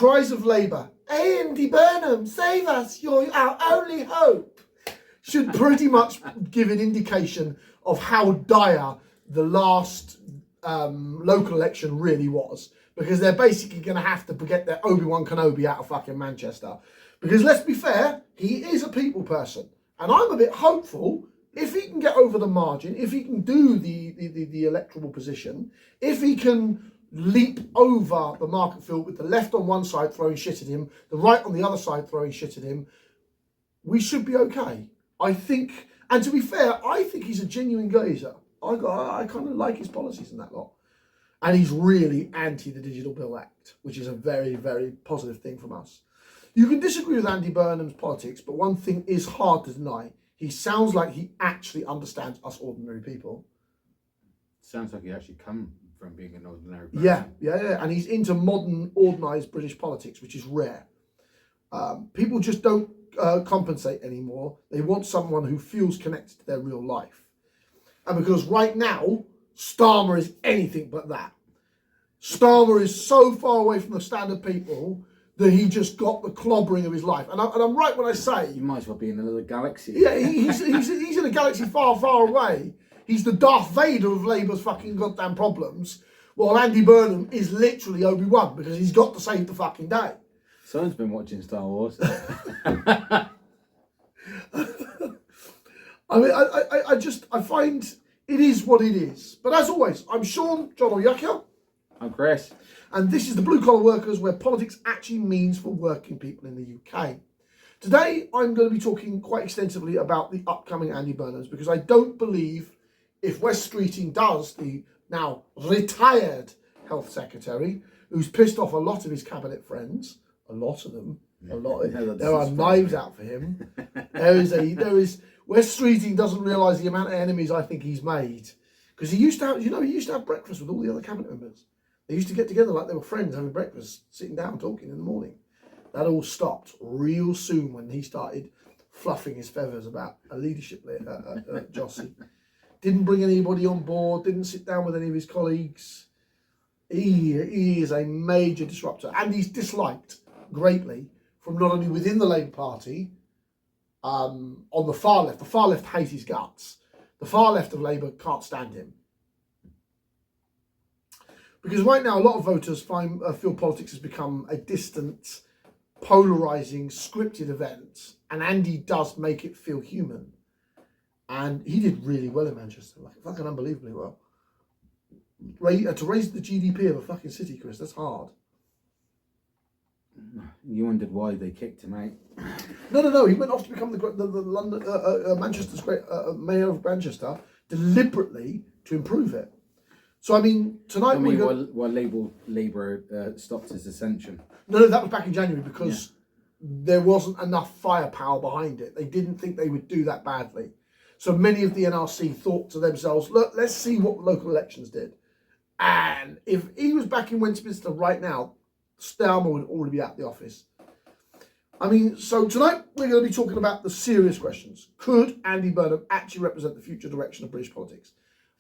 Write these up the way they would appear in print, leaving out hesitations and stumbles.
cries of Labour, Andy Burnham, save us, you're our only hope, should pretty much give an indication of how dire the last local election really was. Because they're basically going to have to get their Obi-Wan Kenobi out of fucking Manchester. Because let's be fair, he is a people person. And I'm a bit hopeful, if he can get over the margin, if he can do the electoral position, if he can leap over the market field with the left on one side throwing shit at him, the right on the other side throwing shit at him, we should be okay. I think, and to be fair, I think he's a genuine geezer. I kind of like his policies and that lot. And he's really anti the Digital Bill Act, which is a very, very positive thing from us. You can disagree with Andy Burnham's politics, but one thing is hard to deny. He sounds like he actually understands us ordinary people. Sounds like he actually come from being an ordinary person. Yeah. And he's into modern, organised British politics, which is rare. People just don't compensate anymore. They want someone who feels connected to their real life. And because right now, Starmer is anything but that. Starmer is so far away from the standard people that he just got the clobbering of his life. And I'm right when I say... You might as well be in another galaxy. Yeah, he's in a galaxy far, far away. He's the Darth Vader of Labour's fucking goddamn problems, while Andy Burnham is literally Obi-Wan because he's got to save the fucking day. Someone's been watching Star Wars. I mean, I find it is what it is. But as always, I'm Sean, John Oyaka. I'm Chris. And this is the Blue Collar Workers, where politics actually means for working people in the UK. Today, I'm going to be talking quite extensively about the upcoming Andy Burnhams, because I don't believe if West Streeting does, the now retired Health Secretary, who's pissed off a lot of his cabinet friends, a lot of them, there are knives out for him. West Streeting doesn't realise the amount of enemies I think he's made. Because he used to have breakfast with all the other cabinet members. They used to get together like they were friends, having breakfast, sitting down, talking in the morning. That all stopped real soon when he started fluffing his feathers about a leadership Jossie. Didn't bring anybody on board, didn't sit down with any of his colleagues. He is a major disruptor, and he's disliked greatly from not only within the Labour Party, on the far left. The far left hate his guts. The far left of Labour can't stand him. Because right now, a lot of voters feel politics has become a distant, polarising, scripted event. And Andy does make it feel human. And he did really well in Manchester, like fucking unbelievably well. To raise the GDP of a fucking city, Chris, that's hard. You wondered why they kicked him out. No. He went off to become the London, Manchester's great mayor of Manchester deliberately to improve it. So I mean, tonight while Labour stopped his ascension. No, that was back in January because there wasn't enough firepower behind it. They didn't think they would do that badly. So many of the NRC thought to themselves, look, let's see what local elections did. And if he was back in Westminster right now, Starmer would already be out of the office. I mean, so tonight we're going to be talking about the serious questions. Could Andy Burnham actually represent the future direction of British politics?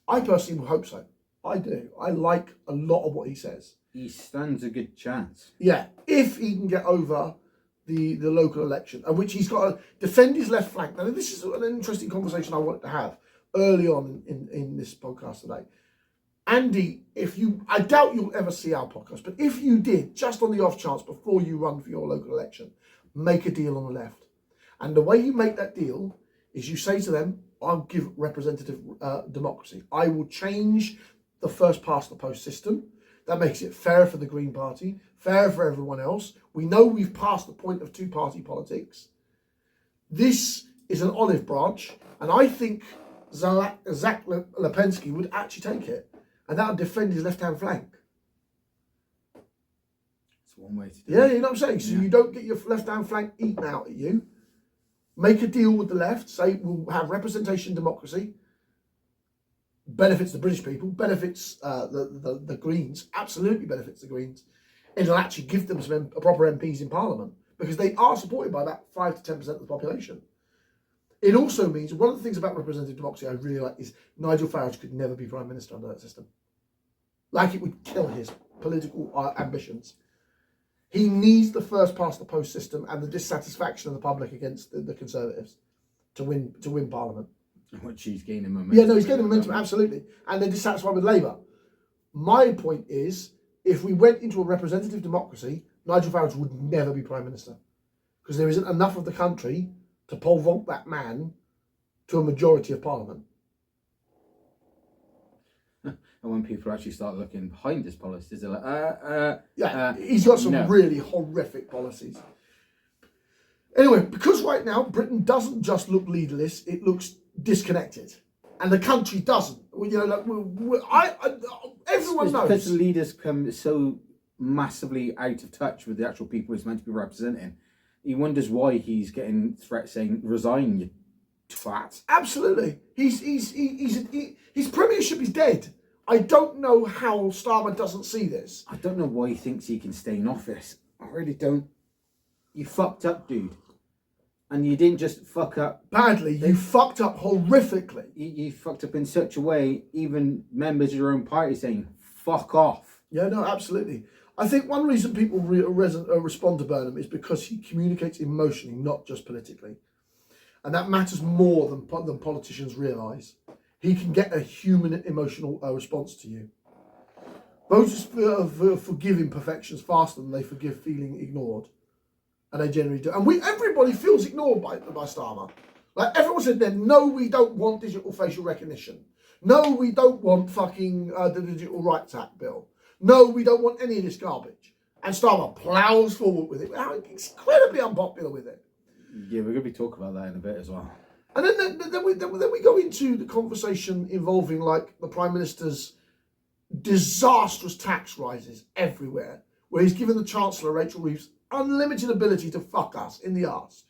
I personally hope so. I do. I like a lot of what he says. He stands a good chance. Yeah, if he can get over the local election, and which he's got to defend his left flank. Now, this is an interesting conversation I wanted to have early on in this podcast today. Andy, I doubt you'll ever see our podcast, but if you did, just on the off chance before you run for your local election, make a deal on the left. And the way you make that deal is you say to them, I'll give representative democracy. I will change the first past the post system. That makes it fairer for the Green Party, fairer for everyone else. We know we've passed the point of two-party politics. This is an olive branch, and I think Zach Lepensky would actually take it, and that would defend his left-hand flank. It's one way to do it. Yeah, you know what I'm saying? So you don't get your left-hand flank eaten out at you. Make a deal with the left, say we'll have representation democracy. Benefits the British people, benefits the Greens, absolutely benefits the Greens. It'll actually give them some proper MPs in Parliament because they are supported by about 5 to 10% of the population. It also means, one of the things about representative democracy I really like is Nigel Farage could never be Prime Minister under that system. Like, it would kill his political ambitions. He needs the first past the post system and the dissatisfaction of the public against the Conservatives to win Parliament. Which he's gaining momentum. Yeah, no, he's gaining momentum, absolutely. And they're dissatisfied with Labour. My point is, if we went into a representative democracy, Nigel Farage would never be Prime Minister. Because there isn't enough of the country to pole vault that man to a majority of Parliament. And when people actually start looking behind his policies, they're like, he's got some really horrific policies. Anyway, because right now Britain doesn't just look leaderless, it looks disconnected, and the country doesn't. Everyone knows because the leaders come so massively out of touch with the actual people he's meant to be representing. He wonders why he's getting threats saying "resign, you twat." Absolutely, his premiership is dead. I don't know how Starmer doesn't see this. I don't know why he thinks he can stay in office. I really don't. You fucked up, dude. And you didn't just fuck up badly, you fucked up horrifically. You fucked up in such a way, even members of your own party saying, fuck off. Yeah, no, absolutely. I think one reason people respond to Burnham is because he communicates emotionally, not just politically. And that matters more than politicians realise. He can get a human emotional response to you. Voters forgive imperfections faster than they forgive feeling ignored. And they generally do. And everybody feels ignored by Starmer. Like, everyone said then, no, we don't want digital facial recognition. No, we don't want fucking the Digital Rights Act bill. No, we don't want any of this garbage. And Starmer ploughs forward with it. He's incredibly unpopular with it. Yeah, we're going to be talking about that in a bit as well. And then we go into the conversation involving, like, the Prime Minister's disastrous tax rises everywhere, where he's given the Chancellor, Rachel Reeves, unlimited ability to fuck us in the arse.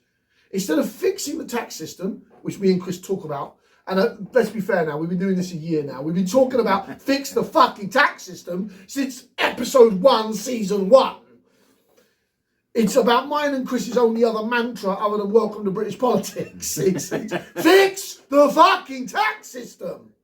Instead of fixing the tax system, which me and Chris talk about, and let's be fair now, we've been doing this a year now. We've been talking about fix the fucking tax system since episode 1, season 1. It's about mine and Chris's only other mantra other than welcome to British politics. It's fix the fucking tax system.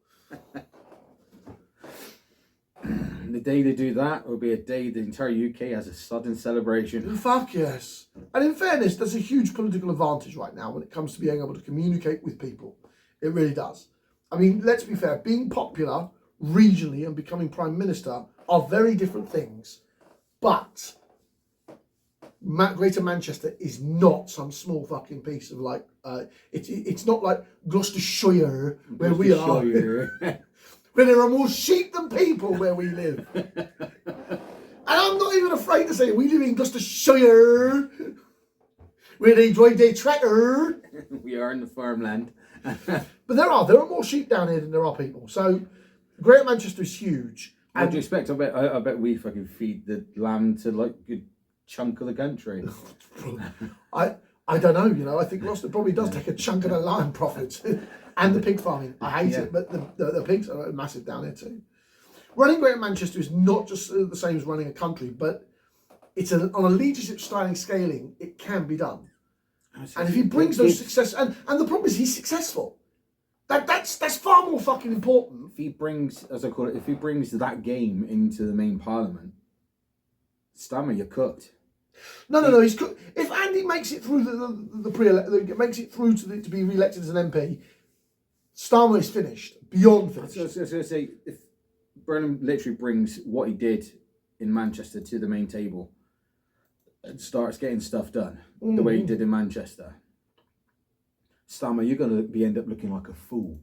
The day they do that will be a day the entire UK has a sudden celebration. Fuck yes. And in fairness, there's a huge political advantage right now when it comes to being able to communicate with people. It really does. I mean, let's be fair, being popular regionally and becoming Prime Minister are very different things. But Greater Manchester is not some small fucking piece of like, it's not like Gloucestershire where we are. Where there are more sheep than people where we live. And I'm not even afraid to say it. We live in Gloucestershire, where they drive their tractor. We are in the farmland. But there are more sheep down here than there are people. So Greater Manchester is huge. What do you expect? I bet we fucking feed the lamb to like a good chunk of the country. I don't know, you know. I think Gloucester probably does take a chunk of the line profits. And the pig farming. I hate it, but the pigs are massive down here too. Running Greater Manchester is not just the same as running a country, but it's on a leadership styling scaling, it can be done. And if he brings those success, and the problem is he's successful. That's far more fucking important. If he brings, as I call it, if he brings that game into the main parliament, Starmer, you're cooked. No, he's cooked. If Andy makes it through makes it through to be re-elected as an MP, Starmer is finished, beyond finished. I was going to say, if Burnham literally brings what he did in Manchester to the main table and starts getting stuff done the way he did in Manchester, Starmer, you're going to end up looking like a fool.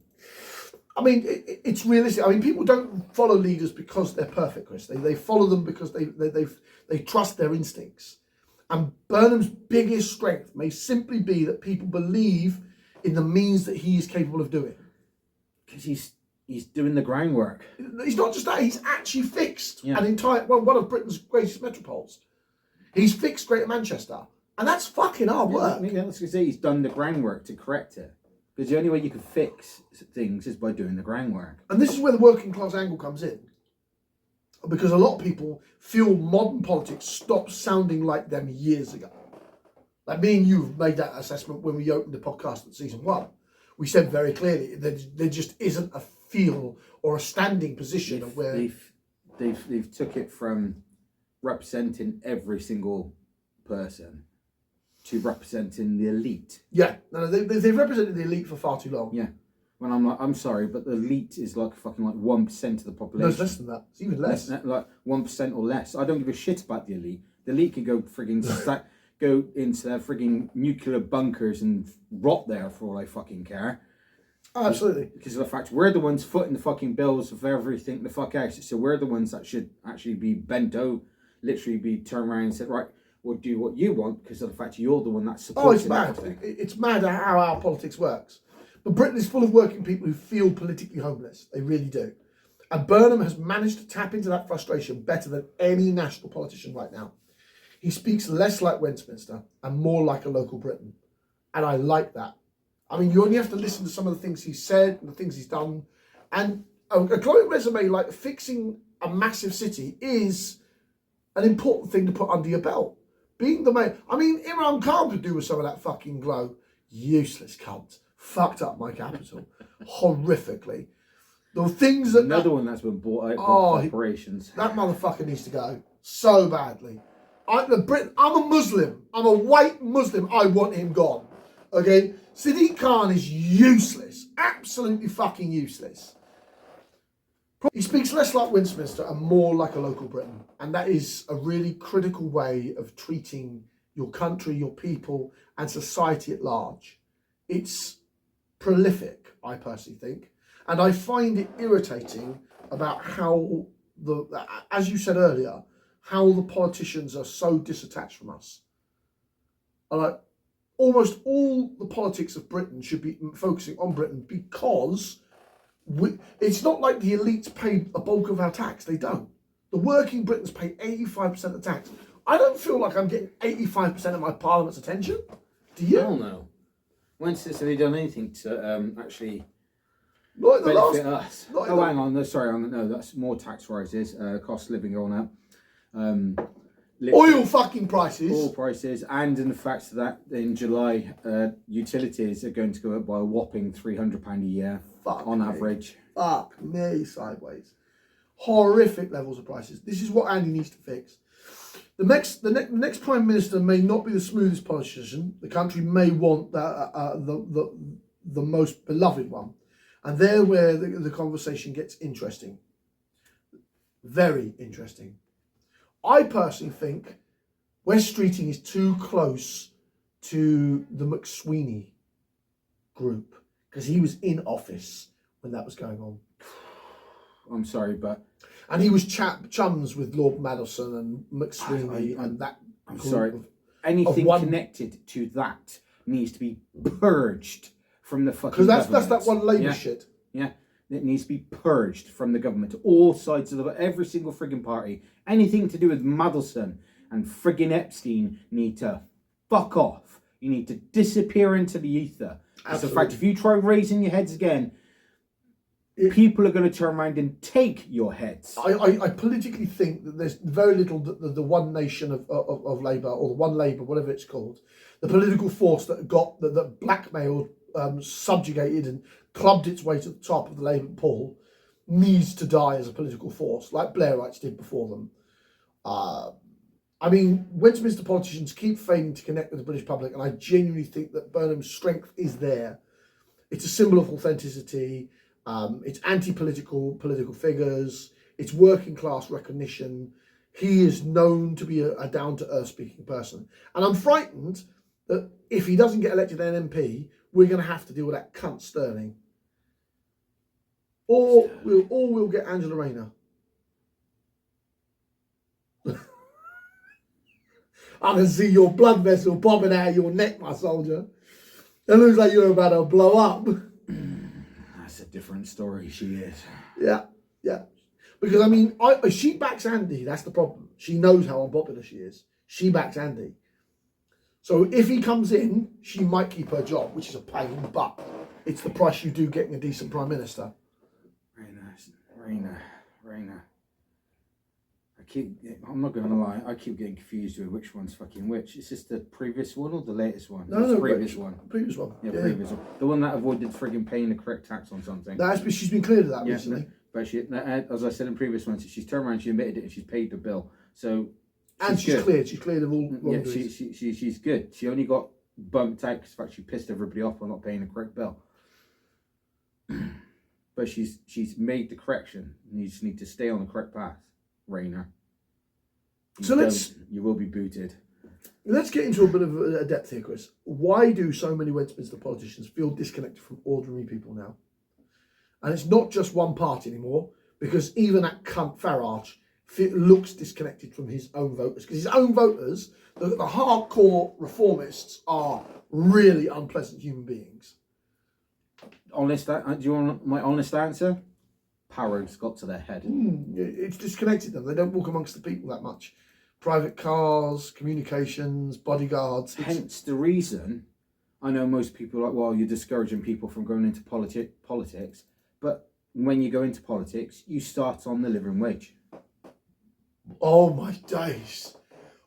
I mean, it's realistic. I mean, people don't follow leaders because they're perfect, Chris. They follow them because they trust their instincts. And Burnham's biggest strength may simply be that people believe in the means that he is capable of doing. Because he's doing the groundwork. He's not just that, he's actually fixed an entire, one of Britain's greatest metropoles. He's fixed Greater Manchester. And that's fucking hard work. I was going to say he's done the groundwork to correct it. Because the only way you can fix things is by doing the groundwork. And this is where the working class angle comes in. Because a lot of people feel modern politics stopped sounding like them years ago. Like me and you've made that assessment when we opened the podcast at season 1. We said very clearly that there just isn't a feel or a standing position of where they've took it from representing every single person to representing the elite. Yeah, no, they've represented the elite for far too long. Yeah. When I'm like, I'm sorry, but the elite is like fucking like 1% of the population. No, it's less than that. It's even less. Like 1% or less. I don't give a shit about the elite. The elite can go frigging go into their frigging nuclear bunkers and rot there for all I fucking care. Oh, absolutely. Because of the fact we're the ones footing the fucking bills of everything the fuck out. So we're the ones that should actually be bent over, literally be turned around and said, right, we'll do what you want because of the fact you're the one that's supporting. Oh, it's mad. It's mad how our politics works. But Britain is full of working people who feel politically homeless. They really do. And Burnham has managed to tap into that frustration better than any national politician right now. He speaks less like Westminster and more like a local Briton. And I like that. I mean, you only have to listen to some of the things he's said and the things he's done. And a glowing resume like fixing a massive city is an important thing to put under your belt. Being the mayor, I mean, Imran Khan could do with some of that fucking glow. Useless cunt. Fucked up my capital. Horrifically. The things that... Another one that's been bought out by corporations. That motherfucker needs to go. So badly. I'm a Muslim. I'm a white Muslim. I want him gone. Okay? Sadiq Khan is useless. Absolutely fucking useless. He speaks less like Westminster and more like a local Briton. And that is a really critical way of treating your country, your people, and society at large. It's prolific, I personally think. And I find it irritating about how, as you said earlier, how the politicians are so disattached from us. And like, almost all the politics of Britain should be focusing on Britain because it's not like the elites pay a bulk of our tax. They don't. The working Britons pay 85% of tax. I don't feel like I'm getting 85% of my parliament's attention. Do you? Hell no. When's this? Have they done anything to actually benefit us? Oh, hang on. No, sorry. No, that's more tax rises. Cost of living going up. Oil fucking prices. Oil prices, and in the fact that in July, utilities are going to go up by a whopping £300 a year on average. Fuck me sideways. Horrific levels of prices. This is what Andy needs to fix. The next Prime Minister may not be the smoothest politician. The country may want the most beloved one. And there where the conversation gets interesting. Very interesting. I personally think West Streeting is too close to the McSweeney group because he was in office when that was going on. I'm sorry, but... And he was chums with Lord Madison and McSweeney and that I'm group sorry. Anything connected to that needs to be purged from the fucking government. Because that's that one Labour shit. Yeah. It needs to be purged from the government. All sides of every single frigging party. Anything to do with Madison and frigging Epstein need to fuck off. You need to disappear into the ether. As a fact, if you try raising your heads again, people are going to turn around and take your heads. I politically think that there's very little the one nation of Labour, or the one Labour, whatever it's called, the political force that blackmailed, subjugated and clubbed its way to the top of the Labour poll needs to die as a political force, like Blairites did before them. I mean, Westminster politicians keep failing to connect with the British public, and I genuinely think that Burnham's strength is there. It's a symbol of authenticity. It's anti-political figures. It's working class recognition. He is known to be a down-to-earth speaking person. And I'm frightened that if he doesn't get elected an MP, we're going to have to deal with that cunt Sterling. Or we'll get Angela Rayner. I can see your blood vessel popping out of your neck, my soldier. It looks like you're about to blow up. That's a different story, she is. Yeah. Because, I mean, she backs Andy. That's the problem. She knows how unpopular she is. She backs Andy. So if he comes in, she might keep her job, which is a pain, but it's the price you do getting a decent Prime Minister. Rayner. I'm not going to lie, I keep getting confused with which one's fucking which. Is this the previous one or the latest one? No, the previous one. Previous one. Yeah, previous one. The one that avoided frigging paying the correct tax on something. She's been clear of that recently. No, but as I said in previous ones, she's turned around, she admitted it, and she's paid the bill. So And she's good. cleared. She's cleared of all Yeah, wrongdoings. she's good. She only got bumped out because, in fact, she pissed everybody off by not paying the correct bill. But she's made the correction. You just need to stay on the correct path, Rayner. You will be booted. Let's get into a bit of a depth here, Chris. Why do so many Westminster politicians feel disconnected from ordinary people now? And it's not just one party anymore, because even that cunt Farage looks disconnected from his own voters. Because his own voters, the hardcore reformists, are really unpleasant human beings. Do you want my honest answer? Power's got to their head. It's disconnected them. They don't walk amongst the people that much. Private cars, communications, bodyguards. Hence the reason I know most people are like, well, you're discouraging people from going into politics. But when you go into politics, you start on the living wage. Oh my days.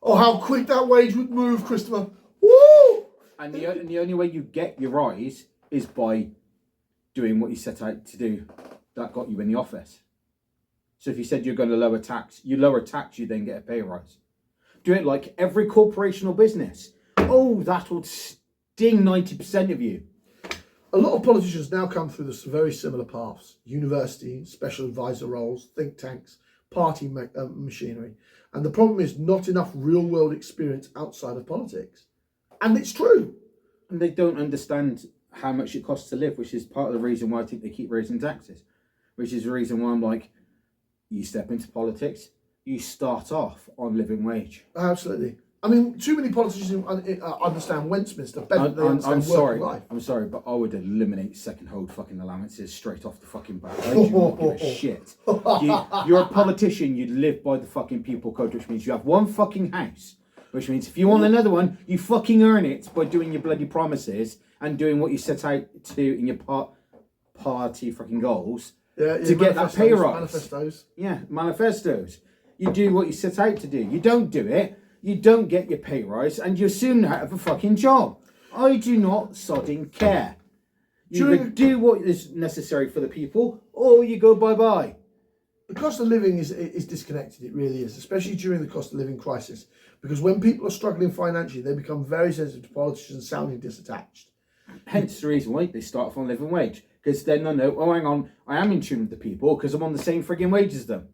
Oh, how quick that wage would move, Christopher. Woo! And the only way you get your rise is by doing what you set out to do. That got you in the office. So if you said you're going to lower tax, you lower tax, you then get a pay rise. Do it like every corporation or business. Oh, that'll sting 90% of you. A lot of politicians now come through this very similar paths. University, special advisor roles, think tanks, party machinery. And the problem is not enough real world experience outside of politics. And it's true. And they don't understand how much it costs to live, which is part of the reason why I think they keep raising taxes. Which is the reason why I'm like, you step into politics, you start off on living wage. Absolutely. I mean, too many politicians understand Westminster better than they understand working life. I'm sorry, but I would eliminate second-hold fucking allowances straight off the fucking bat. I do not give a shit. You're a politician, you live by the fucking people code, which means you have one fucking house. Which means if you want another one, you fucking earn it by doing your bloody promises and doing what you set out to do in your party fucking goals. Yeah, to get that pay rise. Manifestos. Yeah, manifestos. You do what you set out to do. You don't do it, you don't get your pay rise, and you're soon out of a fucking job. I do not sodding care. You either do what is necessary for the people, or you go bye-bye. The cost of living is disconnected, it really is, especially during the cost of living crisis. Because when people are struggling financially, they become very sensitive to politicians sounding disattached. Hence the reason why they start off on living wage. Because then I know, oh, hang on, I am in tune with the people because I'm on the same frigging wage as them.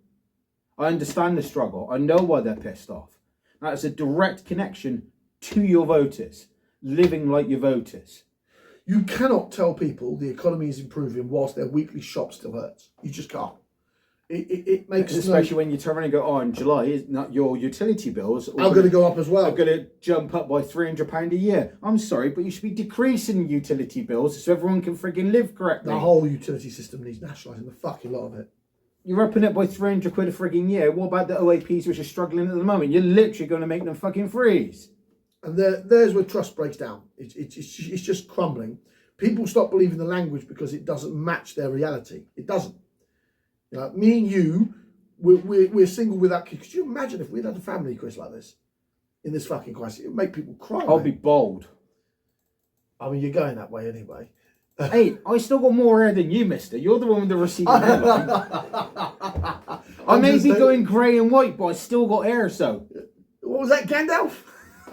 I understand the struggle. I know why they're pissed off. That's a direct connection to your voters. Living like your voters. You cannot tell people the economy is improving whilst their weekly shop still hurts. You just can't. It makes especially when you turn around and go, oh, in July, not your utility bills are going to go up as well. Are going to jump up by £300 a year. I'm sorry, but you should be decreasing utility bills so everyone can frigging live correctly. The whole utility system needs nationalising, the fucking lot of it. You're upping it by £300 a frigging year. What about the OAPs which are struggling at the moment? You're literally going to make them fucking freeze. And there's where trust breaks down. It's just crumbling. People stop believing the language because it doesn't match their reality. It doesn't. You know, me and you, we're single without kids. Could you imagine if we'd had a family, Chris, like this? In this fucking crisis? It would make people cry. I'll be bold. I mean, you're going that way anyway. Hey, I still got more hair than you, mister. You're the one with the receding hairline. I may be going grey and white, but I still got hair, so. What was that, Gandalf?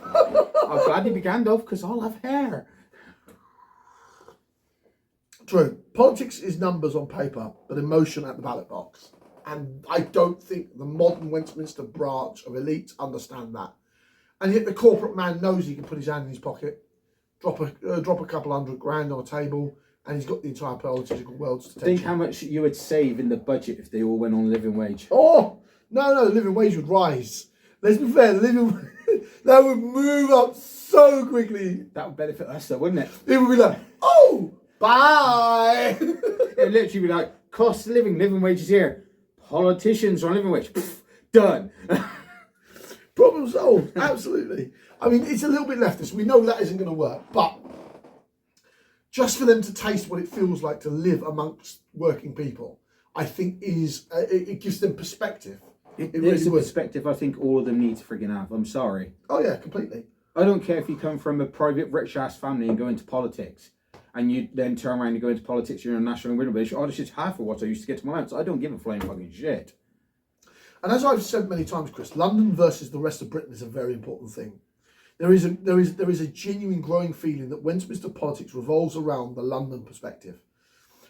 I'm glad to be Gandalf, because I'll have hair. True. Politics is numbers on paper, but emotion at the ballot box. And I don't think the modern Westminster branch of elites understand that. And yet the corporate man knows he can put his hand in his pocket, drop a couple $100,000 on a table, and he's got the entire political world's attention. Think how much you would save in the budget if they all went on living wage. Oh, no, the living wage would rise. Let's be fair, that would move up so quickly. That would benefit us though, wouldn't it? It would be like, oh, bye. It would literally be like, cost of living wages here. Politicians are on living wage. Pfft, done. Problem solved, absolutely. I mean, it's a little bit leftist. We know that isn't going to work, but just for them to taste what it feels like to live amongst working people, I think it gives them perspective. It is a perspective I think all of them need to frigging have. I'm sorry. Oh yeah, completely. I don't care if you come from a private rich ass family and go into politics, and you then turn around and go into politics, you're a national minimum wage. Oh, this is half of what I used to get to my allowance. I don't give a flying fucking shit. And as I've said many times, Chris, London versus the rest of Britain is a very important thing. There is a genuine growing feeling that Westminster politics revolves around the London perspective.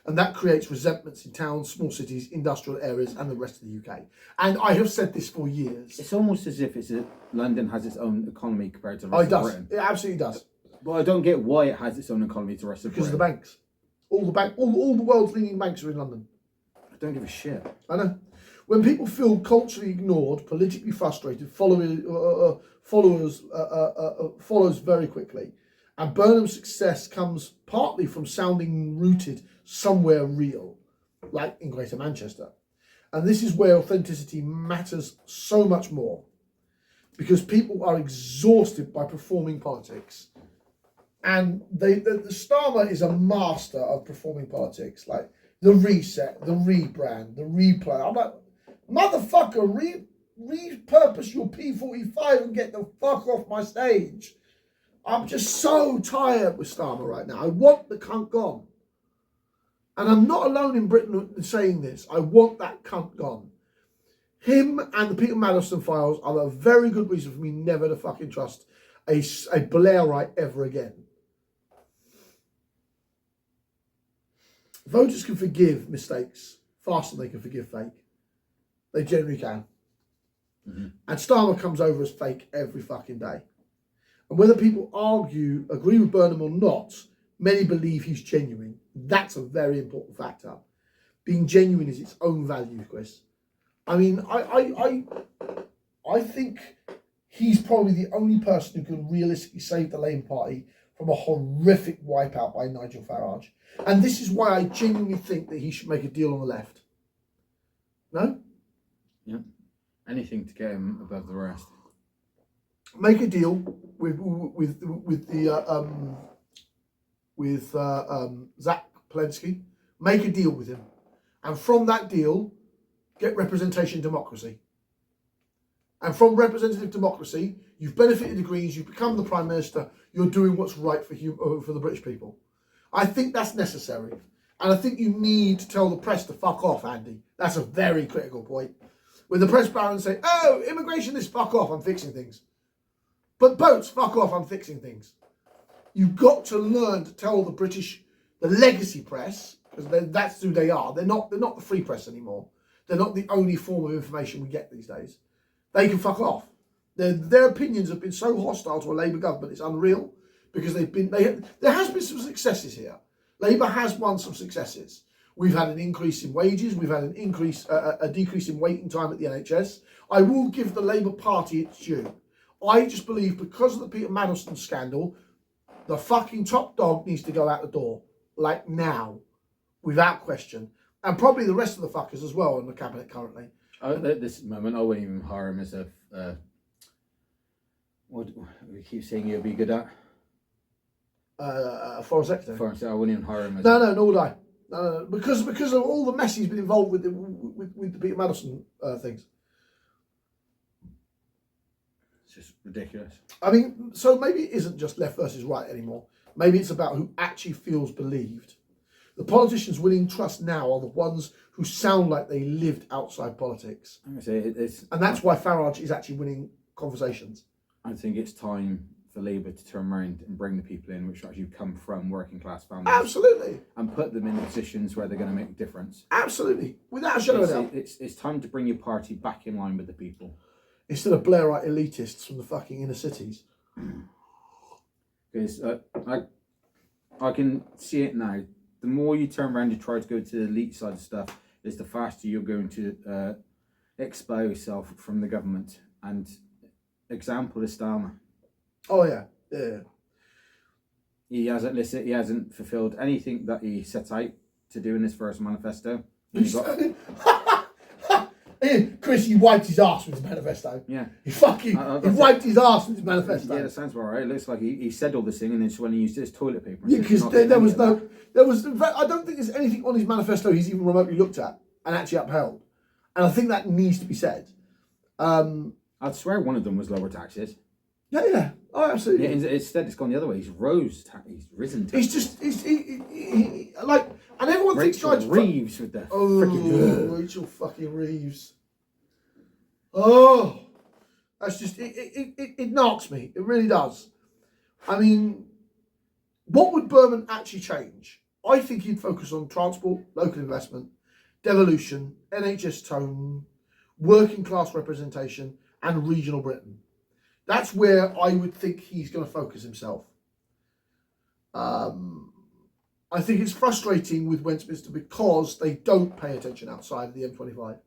And that creates resentments in towns, small cities, industrial areas, and the rest of the UK. And I have said this for years. It's almost as if London has its own economy compared to the rest of Britain. It absolutely does. But I don't get why it has its own economy to the rest of Because Britain. of the banks. All the world's leading banks are in London. I don't give a shit. I know. When people feel culturally ignored, politically frustrated, follows very quickly. And Burnham's success comes partly from sounding rooted somewhere real, like in Greater Manchester. And this is where authenticity matters so much more, because people are exhausted by performing politics. And the Starmer is a master of performing politics, like the reset, the rebrand, the replay. I'm like, motherfucker, repurpose your P45 and get the fuck off my stage. I'm just so tired with Starmer right now. I want the cunt gone. And I'm not alone in Britain saying this. I want that cunt gone. Him and the Peter Mandelson files are a very good reason for me never to fucking trust a Blairite ever again. Voters can forgive mistakes faster than they can forgive fake. They generally can. Mm-hmm. And Starmer comes over as fake every fucking day. And whether people agree with Burnham or not, many believe he's genuine. That's a very important factor. Being genuine is its own value, Chris. I mean, I think he's probably the only person who can realistically save the Labour Party from a horrific wipeout by Nigel Farage. And this is why I genuinely think that he should make a deal on the left. No? Yeah. Anything to get him above the rest. Make a deal with Zach Plensky. Make a deal with him, and from that deal, get representation democracy. And from representative democracy, you've benefited the Greens. You've become the Prime Minister. You're doing what's right for the British people. I think that's necessary, and I think you need to tell the press to fuck off, Andy. That's a very critical point. When the press barons say, "Oh, immigration is fuck off. I'm fixing things." But boats, fuck off, I'm fixing things. You've got to learn to tell the legacy press, because that's who they are. They're not the free press anymore. They're not the only form of information we get these days. They can fuck off. Their opinions have been so hostile to a Labour government, it's unreal, because there has been some successes here. Labour has won some successes. We've had an increase in wages. We've had a decrease in waiting time at the NHS. I will give the Labour Party its due. I just believe because of the Peter Mandelson scandal, the fucking top dog needs to go out the door. Like now. Without question. And probably the rest of the fuckers as well in the cabinet currently. At this moment, I wouldn't even hire him as a... what we keep saying he'll be good at? Foreign Secretary. Foreign Secretary, I wouldn't even hire him as... No, nor would I. No. Because of all the mess he's been involved with the Peter Mandelson things. It's just ridiculous. I mean, so maybe it isn't just left versus right anymore. Maybe it's about who actually feels believed. The politicians winning trust now are the ones who sound like they lived outside politics. I'm gonna say and that's why Farage is actually winning conversations. I think it's time for Labour to turn around and bring the people in which actually come from working class families. Absolutely. And put them in positions where they're going to make a difference. Absolutely. Without a shadow of a doubt. It's time to bring your party back in line with the people. Instead of Blairite elitists from the fucking inner cities. Because I can see it now. The more you turn around and try to go to the elite side of stuff, is the faster you're going to expel yourself from the government. And example is Starmer. Oh yeah. He hasn't fulfilled anything that he set out to do in his first manifesto. Chris, he wiped his arse with his manifesto. Yeah. He wiped his arse with his manifesto. Yeah, that sounds about right. It looks like he said all this thing and then when he used his toilet paper. Yeah, because I don't think there's anything on his manifesto he's even remotely looked at and actually upheld. And I think that needs to be said. I'd swear one of them was lower taxes. Yeah. Oh, absolutely. Yeah, instead, it's gone the other way. He's risen taxes. And everyone Rachel thinks Reeves with the freaking... Rachel fucking Reeves. Oh, that's just, it knocks me. It really does. I mean, what would Burnham actually change? I think he'd focus on transport, local investment, devolution, NHS tone, working class representation, and regional Britain. That's where I would think he's going to focus himself. I think it's frustrating with Westminster because they don't pay attention outside of the M25,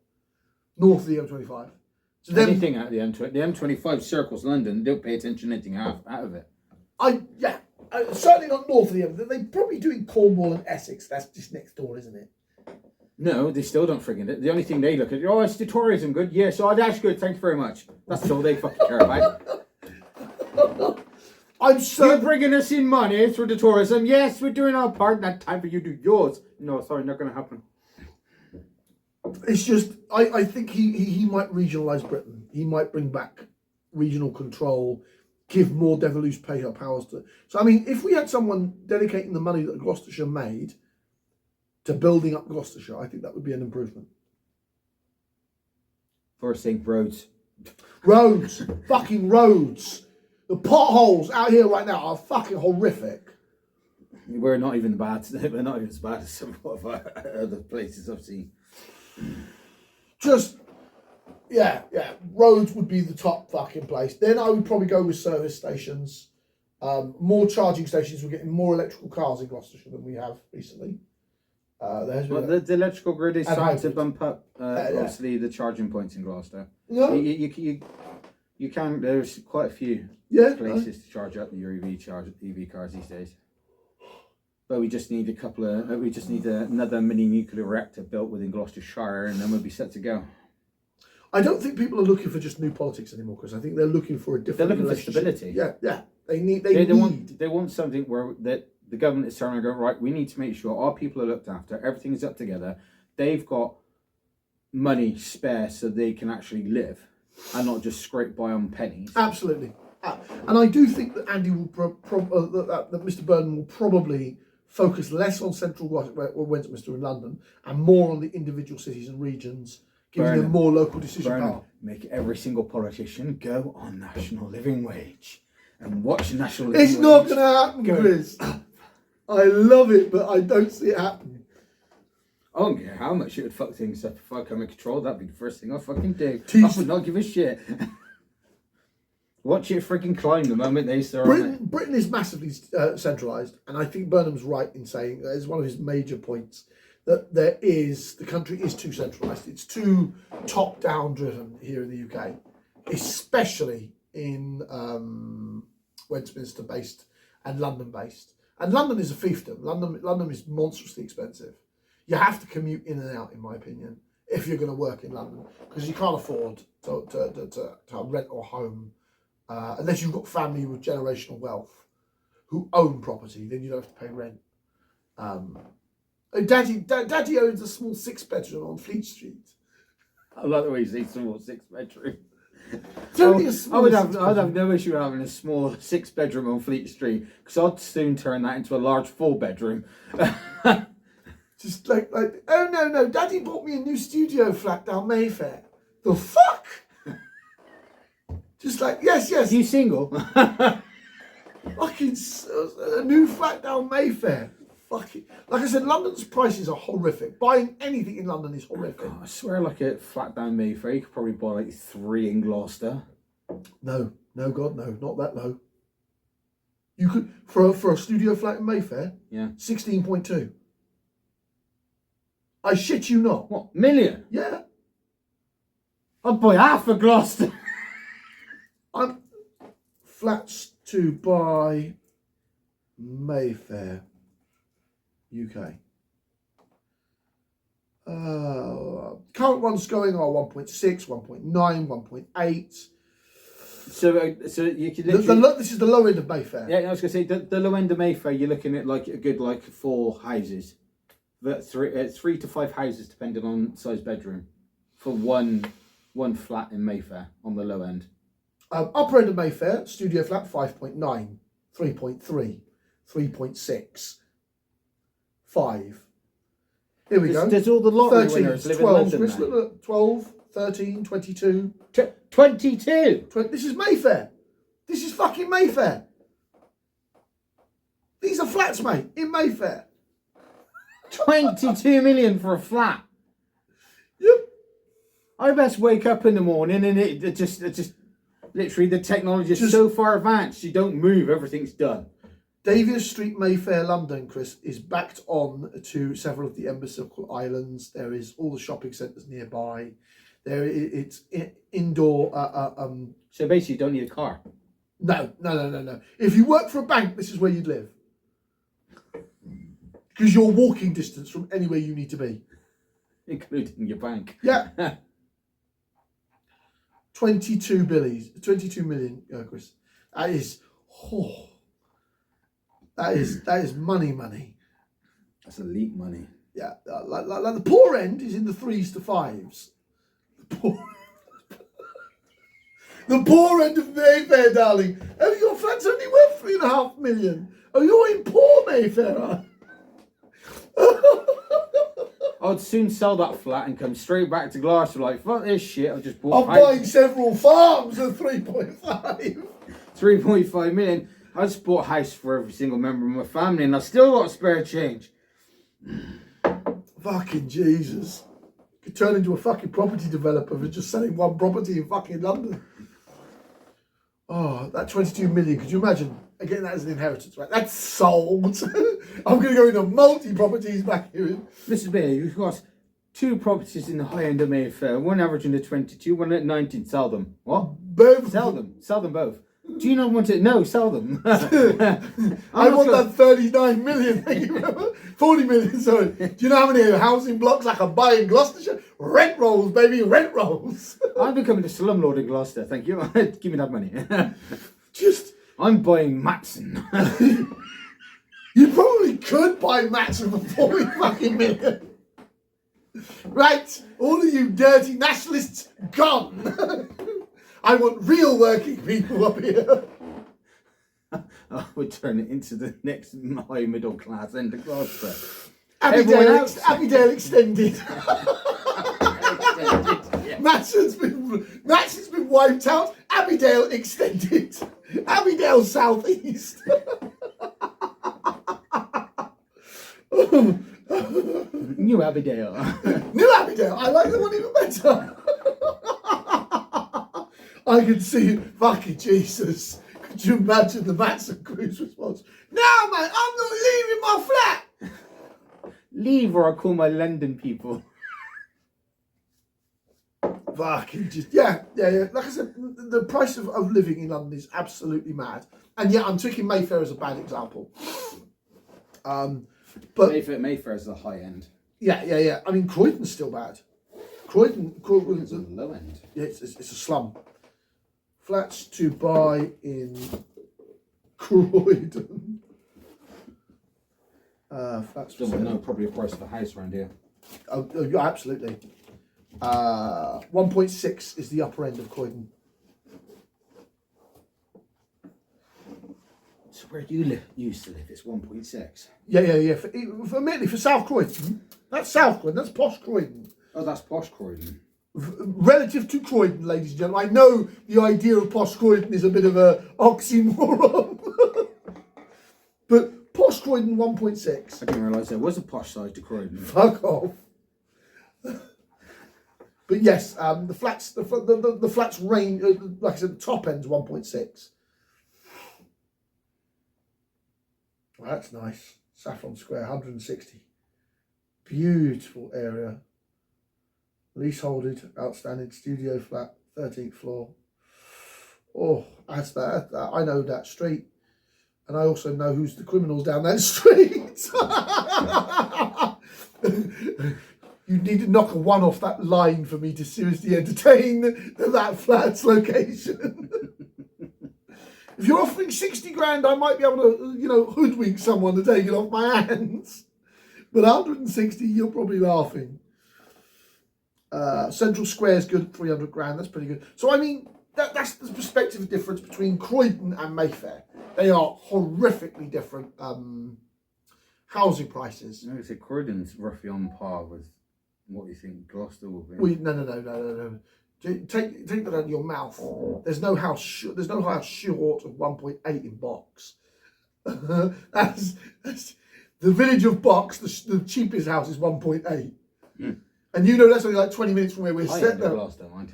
north of the M25. So anything out of the M25 circles London, they don't pay attention to anything out of it. Certainly not north of the M. They're probably doing Cornwall and Essex. That's just next door, isn't it? No, they still don't friggin' it. The only thing they look at, oh, it's the tourism good. Yes, oh, that's good. Thanks very much. That's all they fucking care about. You're bringing us in money through the tourism. Yes, we're doing our part. Not time for you to do yours. No, sorry, not going to happen. It's just, I think he might regionalise Britain. He might bring back regional control, give more devolute powers to. So, I mean, if we had someone dedicating the money that Gloucestershire made to building up Gloucestershire, I think that would be an improvement. First thing, roads. Roads. Fucking roads. The potholes out here right now are fucking horrific. We're not even bad. We're not even as bad as some of our other places I've seen. Just, yeah. Roads would be the top fucking place. Then I would probably go with service stations. More charging stations. We're getting more electrical cars in Gloucestershire than we have recently. The electrical grid is starting to bump up. Obviously, the charging points in Gloucester. No. You can. There's quite a few places to charge up your EV cars these days. But we just need another mini nuclear reactor built within Gloucestershire, and then we'll be set to go. I don't think people are looking for just new politics anymore, because I think they're looking for a different. They're looking for stability. Yeah. They want something where that the government is turning and going, right, we need to make sure our people are looked after, everything is up together. They've got money spare so they can actually live and not just scrape by on pennies. Absolutely. And I do think that Andy will that Mr. Burnham will probably focus less on central Westminster and London and more on the individual cities and regions, giving them more local decision power. Make every single politician go on national living wage and watch national living wage. It's not going to happen, Chris. I love it, but I don't see it happening. I don't care how much it would fuck things up. If I come in control, that'd be the first thing I fucking do. I would not give a shit. Watch it freaking climb the moment they start. Britain is massively centralised, and I think Burnham's right in saying that is one of his major points, that the country is too centralised. It's too top-down driven here in the UK, especially in Westminster-based and London-based. And London is a fiefdom. London is monstrously expensive. You have to commute in and out, in my opinion, if you're going to work in London, because you can't afford to rent or home unless you've got family with generational wealth who own property. Then you don't have to pay rent. Daddy owns a small 6-bedroom on Fleet Street. I like the way you say small 6-bedroom. I'd have no issue having a small 6-bedroom on Fleet Street, because I'd soon turn that into a large 4-bedroom. Just like, oh no, Daddy bought me a new studio flat down Mayfair. The fuck? Just like, yes. You single? Fucking a new flat down Mayfair. Fuck it. Like I said, London's prices are horrific. Buying anything in London is horrific. God, I swear, like a flat down Mayfair, you could probably buy like 3 in Gloucester. No, God, no, not that low. You could for a studio flat in Mayfair. Yeah. 16.2. I shit you not. What, million? Yeah. I'd buy half a Gloucester. Flats to buy Mayfair, UK. Current ones going are 1.6, 1.9, 1.8. So you could literally... This is the low end of Mayfair. Yeah, I was going to say, the low end of Mayfair, you're looking at like a good 4 houses. But 3 to 5 houses, depending on size bedroom, for one flat in Mayfair on the low end. Upper end of Mayfair, studio flat 5.9, 3.3, 3.6, 5. Here we go. There's all the lottery winners live in London. So let's look at 12, 13, 22. 22. This is Mayfair. This is fucking Mayfair. These are flats, mate, in Mayfair. 22 million for a flat. Yep. I best wake up in the morning and it just literally the technology is so far advanced. You don't move, everything's done. Davies Street, Mayfair, London, Chris, is backed on to several of the Embassycle Islands. There is all the shopping centres nearby. It's indoor. So basically, you don't need a car. No. If you work for a bank, this is where you'd live. Because you're walking distance from anywhere you need to be. Including your bank. Yeah. 22 million, Chris. That is money. That's elite money. Yeah, like the poor end is in the 3s to 5s. The poor end of Mayfair, darling. Oh, your flat's only worth 3.5 million. Oh, you're in poor Mayfair. I'd soon sell that flat and come straight back to Glasgow like, fuck this shit, I just bought... I'm buying several farms at 3.5. 3.5 million. I just bought a house for every single member of my family and I still got spare change. Fucking Jesus. Could turn into a fucking property developer for just selling one property in fucking London. Oh, that 22 million, could you imagine? Getting that as an inheritance, right? That's sold. I'm going to go into multi-properties back here. Mr. Bailey, you've got 2 properties in the high end of Mayfair, one averaging the 22, one at 19. Sell them. What? Both. Sell them. Sell them both. Do you not want it? No, sell them. I want that 39 million. 40 million, sorry. Do you know how many housing blocks I can buy in Gloucestershire? Rent rolls, baby, rent rolls. I'm becoming a slumlord in Gloucester, thank you. Give me that money. I'm buying Matson. You probably could buy Matson for 40 fucking million. Right, all of you dirty nationalists, gone. I want real working people up here. I would turn it into the next high middle class end of Gloucester. Abbeydale extended. Matson's been wiped out. Abbeydale extended. Abbeydale South East. New Abbeydale. New Abbeydale. I like the one even better. I can see fucking Jesus. Could you imagine the Matson Crew's response? No, man, I'm not leaving my flat. Leave or I'll call my London people. Fucking just yeah. Like I said, the price of living in London is absolutely mad. And yeah, I'm taking Mayfair as a bad example. But Mayfair is the high end. Yeah. I mean, Croydon's still bad. Croydon's a low end. Yeah, it's a slum. Flats to buy in Croydon. Flats. No, probably a price of a house around here. Oh, yeah, absolutely. 1.6 is the upper end of Croydon. So where do you used to live? It's 1.6. Yeah. For South Croydon, that's South Croydon. That's posh Croydon. Oh, that's posh Croydon. Relative to Croydon, ladies and gentlemen, I know the idea of posh Croydon is a bit of a oxymoron, but posh Croydon 1.6. I didn't realise there was a posh side to Croydon. Fuck off. But yes, the flats, the flats range. Like I said, the top end's 1.6. Well, that's nice. Saffron Square, 160. Beautiful area. Leaseholded, outstanding studio flat, 13th floor. Oh, that's that. I know that street. And I also know who's the criminals down that street. You need to knock a 1 off that line for me to seriously entertain that flat's location. If you're offering 60 grand, I might be able to, hoodwink someone to take it off my hands. But 160, you're probably laughing. Central Square's good, 300 grand. That's pretty good. So, I mean, that's the perspective difference between Croydon and Mayfair. They are horrifically different housing prices. I would say Croydon's roughly on par with What do you think Gloucester will be? No. Take that out of your mouth. There's no house short of 1.8 in Box. that's the village of Box. The cheapest house is 1.8, and you know that's only like 20 minutes from where we're sitting. Gloucester, mind.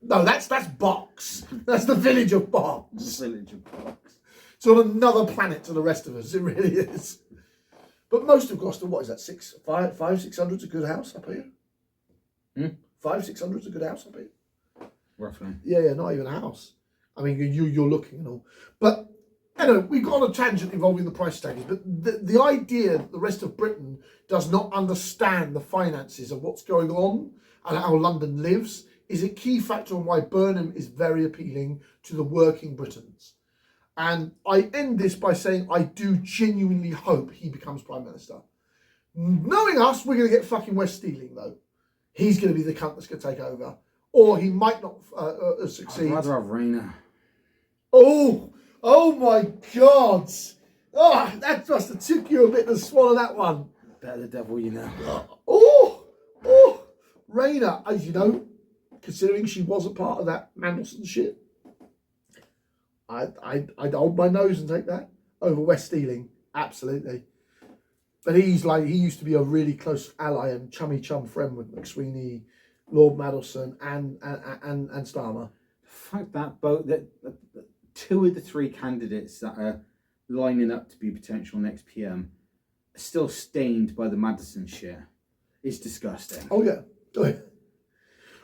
No, that's Box. That's the village of Box. The village of Box. It's on another planet to the rest of us. It really is. But most of Gloucester, what is that? 600's a good house up here. 500-600's a good house up here. Roughly. Yeah, not even a house. I mean, you're looking and all. But anyway, we got on a tangent involving the price tags. But the idea that the rest of Britain does not understand the finances of what's going on and how London lives is a key factor on why Burnham is very appealing to the working Britons. And I end this by saying I do genuinely hope he becomes Prime Minister. Knowing us, we're going to get fucking West Stealing, though. He's going to be the cunt that's going to take over. Or he might not succeed. I'd rather have Rayner. Oh my God. Oh, that must have took you a bit to swallow that one. Better the devil you know. Rayner, as you know, considering she wasn't part of that Mandelson shit, I'd hold my nose and take that over West Stealing. Absolutely. But he used to be a really close ally and chummy chum friend with McSweeney, Lord Mandelson, and Starmer. The fact that two of the three candidates that are lining up to be potential next PM are still stained by the Madison shit is disgusting. Oh yeah.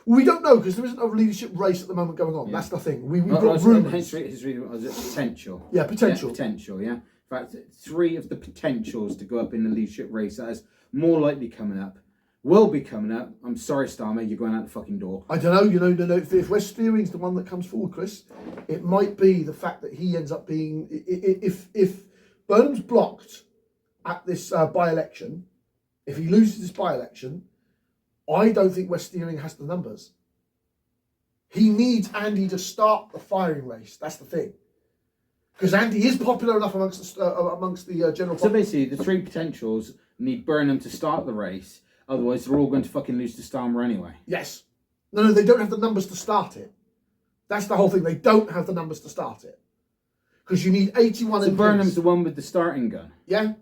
We don't know because there isn't a leadership race at the moment going on. Yeah. That's the thing. We've got rumours. Potential. Yeah, potential. Yeah, potential, yeah. In fact, three of the potentials to go up in the leadership race that is more likely coming up will be coming up. I'm sorry, Starmer, you're going out the fucking door. I don't know. If West Steering's the one that comes forward, Chris, it might be the fact that he ends up being... If Burnham's blocked at this by-election, if he loses this by-election, I don't think West Steering has the numbers. He needs Andy to start the firing race. That's the thing. Because Andy is popular enough amongst the general public. So basically, the three potentials need Burnham to start the race. Otherwise, they're all going to fucking lose to Starmer anyway. Yes. No, they don't have the numbers to start it. That's the whole thing. They don't have the numbers to start it. Because you need 81 So Burnham's the one with the starting gun. Yeah.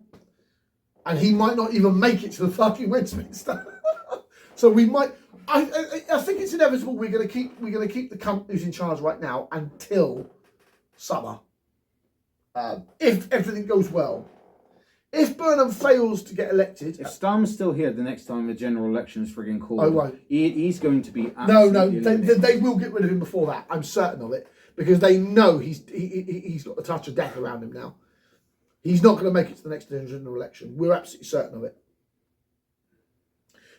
And he might not even make it to the fucking Westminster. So we might... I think it's inevitable we're going to keep the cunt who's in charge right now until summer. If everything goes well. If Burnham fails to get elected... If Starmer's still here the next time the general election is frigging called... I won't. He's going to be absolutely... No, they will get rid of him before that. I'm certain of it. Because they know he's got the touch of death around him now. He's not going to make it to the next general election. We're absolutely certain of it.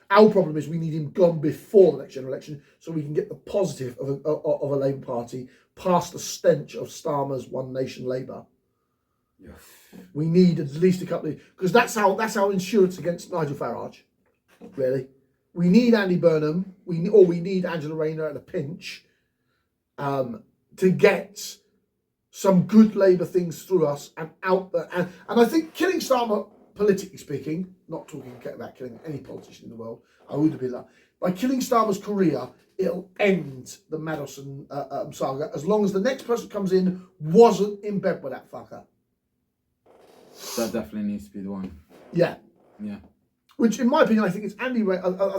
Our problem is we need him gone before the next general election so we can get the positive of a Labour Party past the stench of Starmer's One Nation Labour. Yeah. We need at least a couple of... Because that's our insurance against Nigel Farage, really. We need Andy Burnham, we need Angela Rayner at a pinch to get some good Labour things through us and out there. And I think killing Starmer, politically speaking, not talking about killing any politician in the world, I would have been that. By killing Starmer's career, it'll end the Madison saga as long as the next person comes in wasn't in bed with that fucker. That definitely needs to be the one. Yeah. Yeah. Which, in my opinion, I think it's I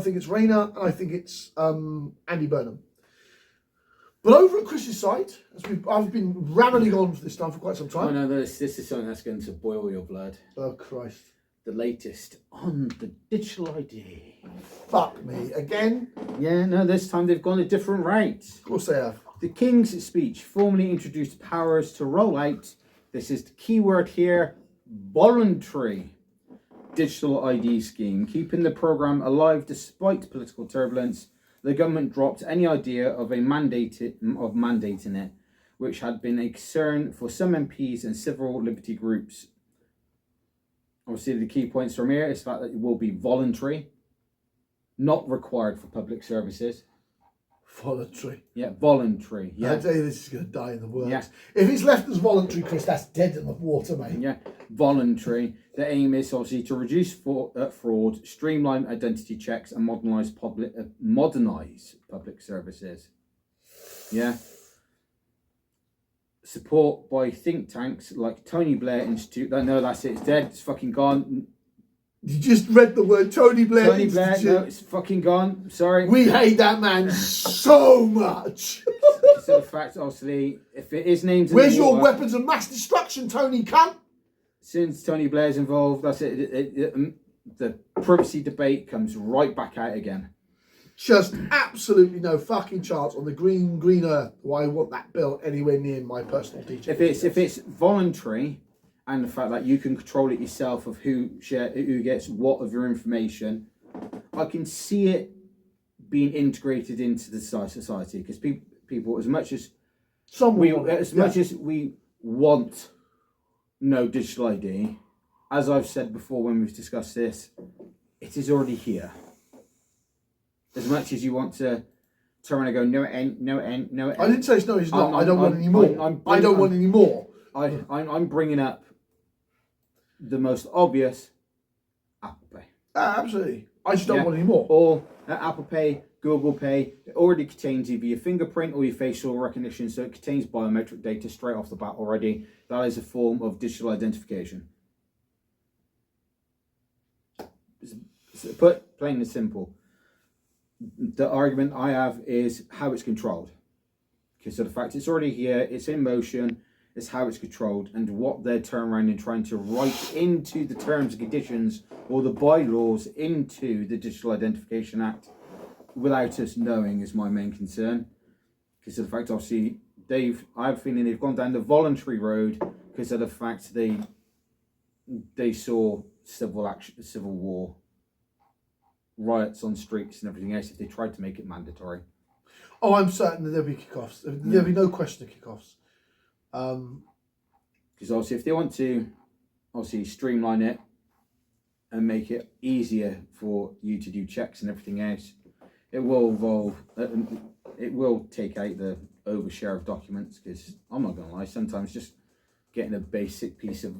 think it's Rayner, and I think it's Andy Burnham. But over at Chris's side, I've been rambling on for this time for quite some time. Oh no, this is something that's going to boil your blood. Oh Christ! The latest on the digital ID. Fuck me again. Yeah, no, this time they've gone a different rate. Of course they have. The King's Speech formally introduced powers to roll out. This is the key word here. Voluntary digital ID scheme, keeping the programme alive despite political turbulence. The government dropped any idea of mandating it, which had been a concern for some MPs and civil liberty groups. Obviously, the key points from here is the fact that it will be voluntary, not required for public services. Voluntary. Yeah, voluntary. Yeah. I tell you, this is going to die in the works. Yeah. If it's left as voluntary, Chris, that's dead in the water, mate. Yeah, voluntary. The aim is obviously to reduce fraud, streamline identity checks, and modernise public services. Yeah. Support by think tanks like Tony Blair Institute. No, that's it. It's dead. It's fucking gone. You just read the word Tony Blair. Tony Blair. No, it's fucking gone. Sorry. We hate that man so much. So the fact, obviously, if it is named, where's your weapons of mass destruction, Tony cunt? Since Tony Blair's involved, that's it. The privacy debate comes right back out again. Just absolutely no fucking chance on the green earth why I want that bill anywhere near my personal teaching. If it's voluntary, and the fact that you can control it yourself of who gets what of your information, I can see it being integrated into the society, because people as much as we want no digital ID, as I've said before when we've discussed this, it is already here. As much as you want to turn around and go, no, it ain't, no, it ain't, no, it ain't. I didn't say it's no, it's not. I don't want any more. I don't want any more. I'm bringing up the most obvious, Apple Pay. Absolutely. I just don't want any more. Or Apple Pay, Google Pay, it already contains either your fingerprint or your facial recognition, so it contains biometric data straight off the bat already. That is a form of digital identification. Put plain and simple. The argument I have is how it's controlled. Because of the fact it's already here, it's in motion, it's how it's controlled, and what they're turning around and trying to write into the terms and conditions or the bylaws into the Digital Identification Act without us knowing is my main concern. Because of the fact, obviously, I have a feeling they've gone down the voluntary road because of the fact they saw civil war, riots on streets and everything else if they tried to make it mandatory. Oh, I'm certain that there'll be kickoffs. There'll be no question of kickoffs. Because obviously if they want to streamline it and make it easier for you to do checks and everything else, it will take out the overshare of documents, because I'm not going to lie, sometimes just getting a basic piece of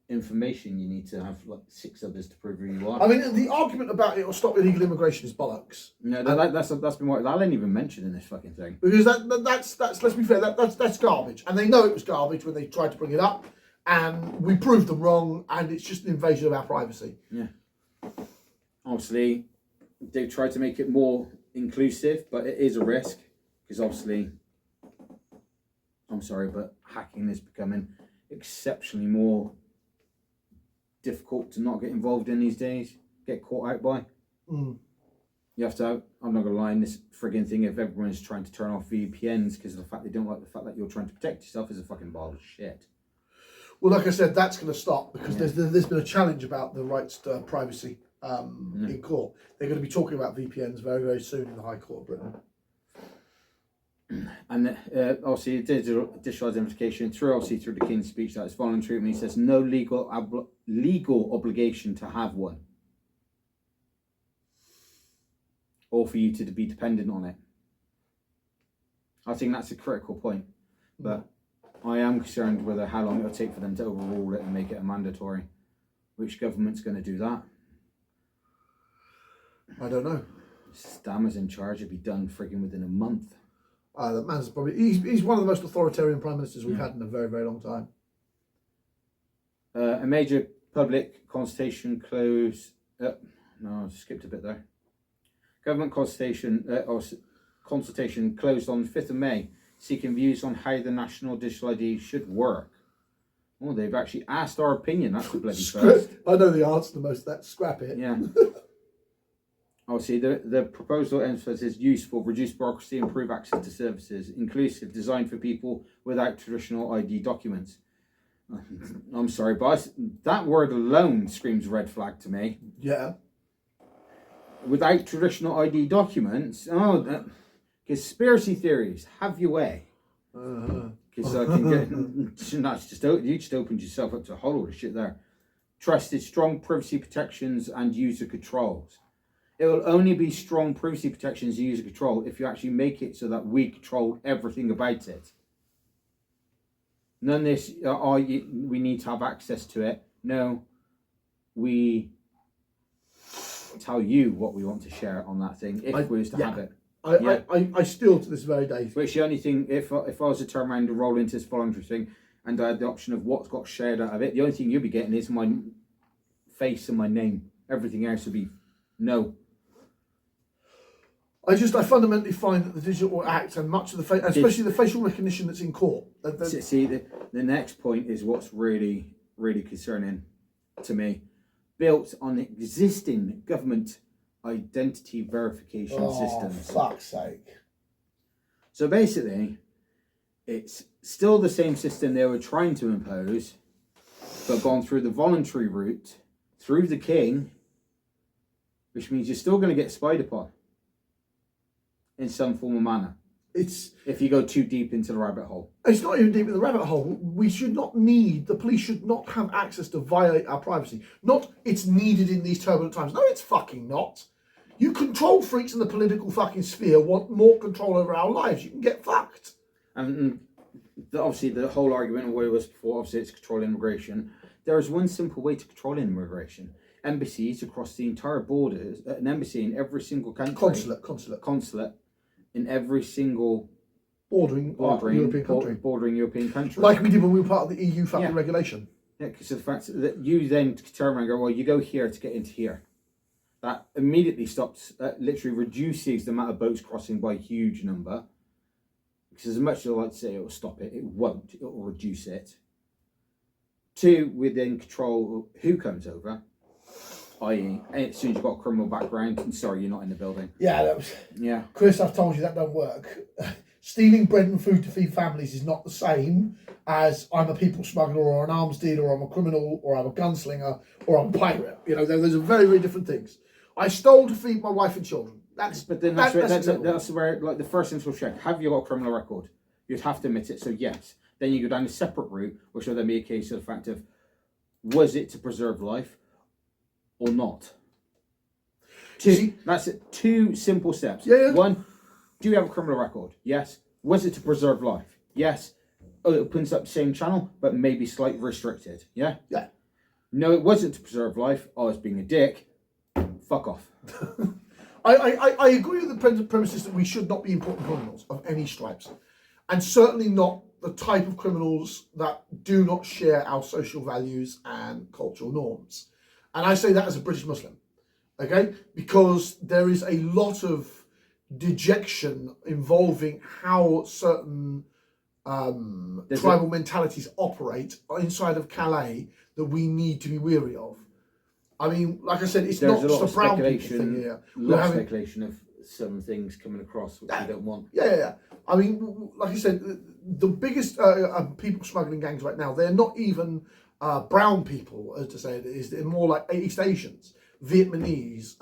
information, you need to have like 6 others to prove who you are. I mean, the argument about it will stop illegal immigration is bollocks. No, that's been what I ain't even mentioned in this fucking thing. Because that's let's be fair, that's garbage, and they know it was garbage when they tried to bring it up, and we proved them wrong, and it's just an invasion of our privacy. Yeah. Obviously, they've tried to make it more inclusive, but it is a risk, because obviously, I'm sorry, but hacking is becoming exceptionally more difficult to not get involved in these days, get caught out by. You have to, I'm not going to lie, in this frigging thing, if everyone's trying to turn off VPNs because of the fact they don't like the fact that you're trying to protect yourself, is a fucking pile of shit. Well, like I said, that's going to stop, because there's been a challenge about the rights to privacy in court. They're going to be talking about VPNs very, very soon in the High Court of Britain. And obviously digital identification through the King's speech, that is voluntary. I mean, he says no legal obligation to have one, or for you to be dependent on it. I think that's a critical point, but I am concerned with how long it'll take for them to overrule it and make it a mandatory. Which government's going to do that? I don't know. Starmer's in charge. It'll be done frigging within a month. That man's probably he's one of the most authoritarian prime ministers we've had in a very, very long time. A major public consultation closed. No, I skipped a bit there. Government consultation closed on 5th of May, seeking views on how the national digital ID should work. Oh, they've actually asked our opinion. That's the bloody first. I know the answer to most of that. Scrap it. Yeah. Obviously, the proposal emphasizes useful, reduce bureaucracy, improve access to services, inclusive, designed for people without traditional ID documents. I'm sorry, but that word alone screams red flag to me. Yeah. Without traditional ID documents, conspiracy theories, have your way. Because I can get you just opened yourself up to a whole lot of shit there. Trusted, strong privacy protections and user controls. it will only be strong privacy protections and user control if you actually make it so that we control everything about it. None of this, we need to have access to it. No, we tell you what we want to share on that thing if we was to have it. I still, to this very day, which the only thing, if I was to turn around and roll into this voluntary thing and I had the option of what's got shared out of it, the only thing you'll be getting is my face and my name. Everything else would be no. I fundamentally find that the Digital Act and much of the especially the facial recognition that's in court. See, the next point is what's really, really concerning to me. Built on existing government identity verification systems. Oh, fuck's sake. So basically, it's still the same system they were trying to impose, but gone through the voluntary route, through the king, which means you're still going to get spied upon in some form or manner. If you go too deep into the rabbit hole. It's not even deep in the rabbit hole. The police should not have access to violate our privacy. Not it's needed in these turbulent times. No, it's fucking not. You control freaks in the political fucking sphere want more control over our lives. You can get fucked. And obviously the whole argument of what it was before, obviously it's control immigration. There is one simple way to control immigration. Embassies across the entire borders, an embassy in every single country. Consulate in every single bordering European country. Like we did when we were part of the EU fucking regulation. Yeah, because of the fact that you then turn around and go, well, you go here to get into here. That immediately stops, literally reduces the amount of boats crossing by a huge number. Because as much as I like to say it will stop it, it won't. It will reduce it. 2, we then control who comes over. I.e., as soon as you've got a criminal background, I'm sorry, you're not in the building. Yeah, Chris, I've told you that don't work. Stealing bread and food to feed families is not the same as I'm a people smuggler or an arms dealer or I'm a criminal or I'm a gunslinger or I'm a pirate. You know, those are very, very different things. I stole to feed my wife and children. That's where like the first thing to check. Have you got a criminal record? You'd have to admit it. So yes. Then you go down a separate route, which will then be a case of the fact of was it to preserve life or not? That's it. 2 simple steps. Yeah. 1, do you have a criminal record? Yes. Was it to preserve life? Yes. Oh, it opens up the same channel, but maybe slightly restricted. Yeah? Yeah. No, it wasn't to preserve life. I was being a dick. Fuck off. I agree with the premises that we should not be importing criminals of any stripes. And certainly not the type of criminals that do not share our social values and cultural norms. And I say that as a British Muslim, okay? Because there is a lot of dejection involving how certain tribal mentalities operate inside of Calais that we need to be weary of. I mean, like I said, it's not just a brown people thing here. A lot of speculation of some things coming across which we don't want. Yeah. I mean, like I said, the biggest people smuggling gangs right now, they're not even brown people, as to say it is. They're more like East Asians, Vietnamese,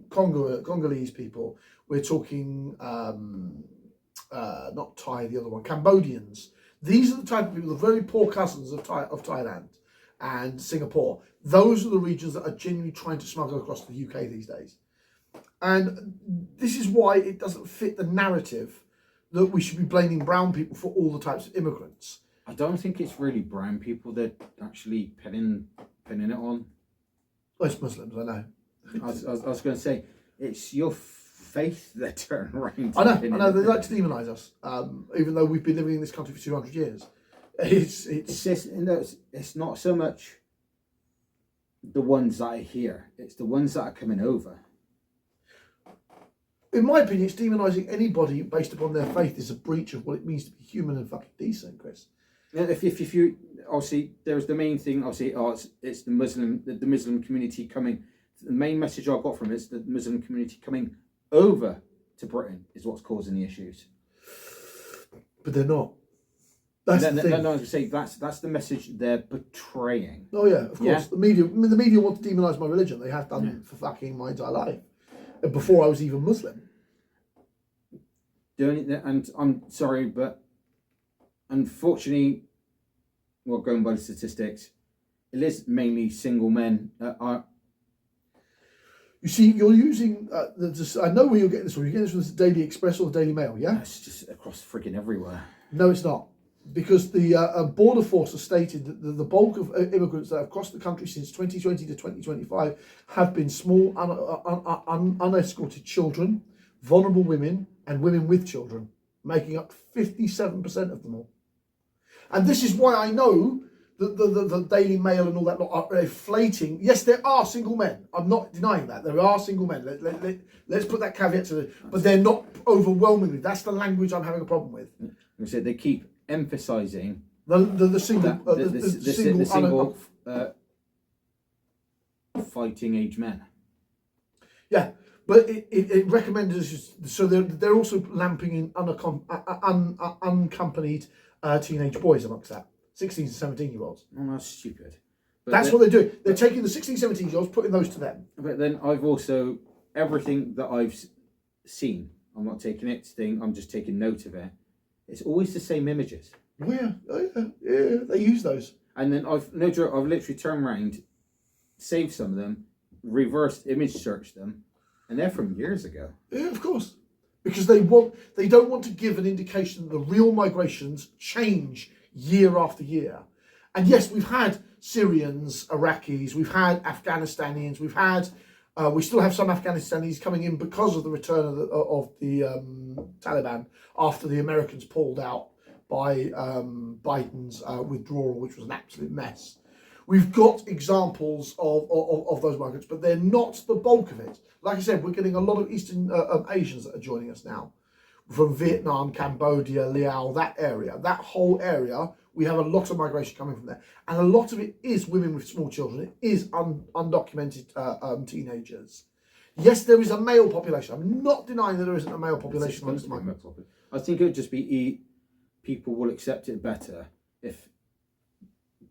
Congolese people. We're talking, not Thai, the other one, Cambodians. These are the type of people, the very poor cousins of Thailand and Singapore. Those are the regions that are genuinely trying to smuggle across the UK these days. And this is why it doesn't fit the narrative that we should be blaming brown people for all the types of immigrants. I don't think it's really brown people that actually pinning it on. Well, it's Muslims, I know. I was going to say, it's your faith that turn around. I know, they like to demonise us, even though we've been living in this country for 200 years. It's not so much the ones that are here, it's the ones that are coming over. In my opinion, it's demonising anybody based upon their faith is a breach of what it means to be human and fucking decent, Chris. If you obviously there's the main thing obviously it's the Muslim community coming. The main message I got from it is the Muslim community coming over to Britain is what's causing the issues. But they're not. That's the thing. No, I was going to say that's the message they're portraying. Oh yeah, of course. Yeah? The media want to demonise my religion. They have done for fucking my entire life. Before I was even Muslim. And I'm sorry, but unfortunately, well, going by the statistics, it is mainly single men that are. You see, you're using. I know where you're getting this from. You're getting this from the Daily Express or the Daily Mail, yeah? It's just across freaking everywhere. No, it's not. Because the Border Force has stated that the bulk of immigrants that have crossed the country since 2020 to 2025 have been small, unescorted children, vulnerable women, and women with children, making up 57% of them all. And this is why I know that the Daily Mail and all that lot are inflating. Yes, there are single men. I'm not denying that. There are single men. Let's put that caveat to it. But they're not overwhelmingly. That's the language I'm having a problem with. So they keep emphasising the single fighting age men. Yeah, but it recommended, so they're also lamping in unaccompanied teenage boys amongst that, 16 to 17-year-olds. Oh, that's stupid. But that's what they're doing. They're taking the 16, 17-year-olds, putting those to them. But then I've also, everything that I've seen, I'm not taking it to thing, I'm just taking note of it. It's always the same images. Oh yeah, they use those. And then I've literally turned around, saved some of them, reversed image searched them, and they're from years ago. Yeah, of course. Because they don't want to give an indication that the real migrations change year after year. And yes, we've had Syrians, Iraqis, we've had Afghanistanians, we still have some Afghanistan coming in because of the return of the Taliban after the Americans pulled out by Biden's withdrawal, which was an absolute mess. We've got examples of those migrants, but they're not the bulk of it. Like I said, we're getting a lot of Eastern Asians that are joining us now. From Vietnam, Cambodia, Laos, that area, that whole area, we have a lot of migration coming from there. And a lot of it is women with small children. It is undocumented teenagers. Yes, there is a male population. I'm not denying that there isn't a male population amongst migrants. I think it would just be people will accept it better if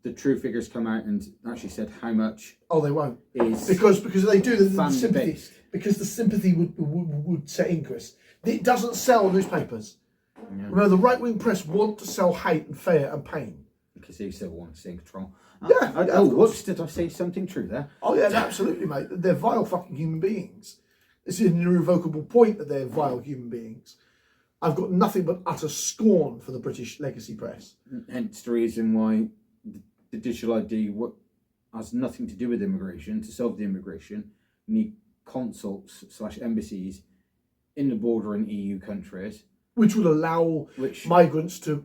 the true figures come out and actually said how much. Oh, they won't. Is because they do the sympathy. Based. Because the sympathy would set in, Chris. It doesn't sell newspapers. Yeah. Remember, the right-wing press want to sell hate and fear and pain. Because they still want to stay in control. Whoops, did I say something true there? Oh, yeah, absolutely, mate. They're vile fucking human beings. It's an irrevocable point that they're vile human beings. I've got nothing but utter scorn for the British legacy press. Hence the reason why the digital ID has nothing to do with immigration. To solve the immigration, you need consults / embassies in the bordering EU countries. Which would allow migrants to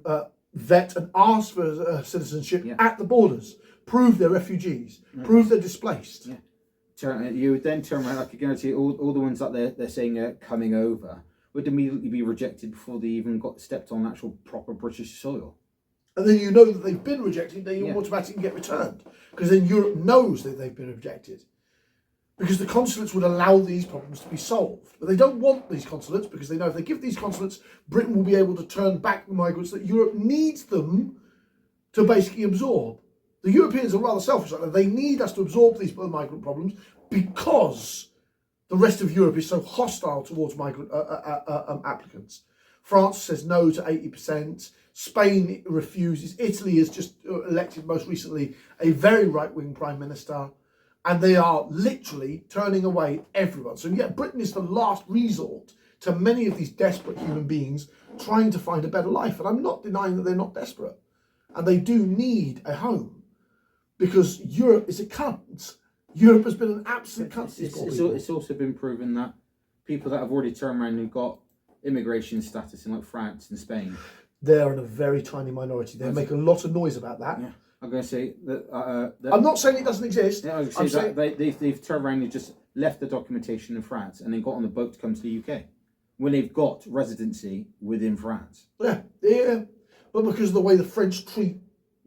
vet and ask for citizenship at the borders, prove they're refugees, prove they're displaced. Yeah. You would then turn around, I could guarantee all the ones that they're saying are coming over would immediately be rejected before they even got stepped on actual proper British soil. And then you know that they've been rejected, then you automatically get returned. Because then Europe knows that they've been rejected. Because the consulates would allow these problems to be solved. But they don't want these consulates because they know if they give these consulates, Britain will be able to turn back the migrants that Europe needs them to basically absorb. The Europeans are rather selfish like that. They need us to absorb these migrant problems because the rest of Europe is so hostile towards migrant applicants. France says no to 80%. Spain refuses. Italy has just elected most recently a very right-wing prime minister. And they are literally turning away everyone. So yeah, Britain is the last resort to many of these desperate human beings trying to find a better life. And I'm not denying that they're not desperate. And they do need a home. Because Europe is a cunt. Europe has been an absolute cunt. It's also been proven that people that have already turned around and got immigration status in like France and Spain, they're in a very tiny minority. They make a lot of noise about that. Yeah. I'm going to say that... I'm not saying it doesn't exist. Yeah, I'm saying they've turned around and just left the documentation in France and then got on the boat to come to the UK when they've got residency within France. Yeah. But because of the way the French treat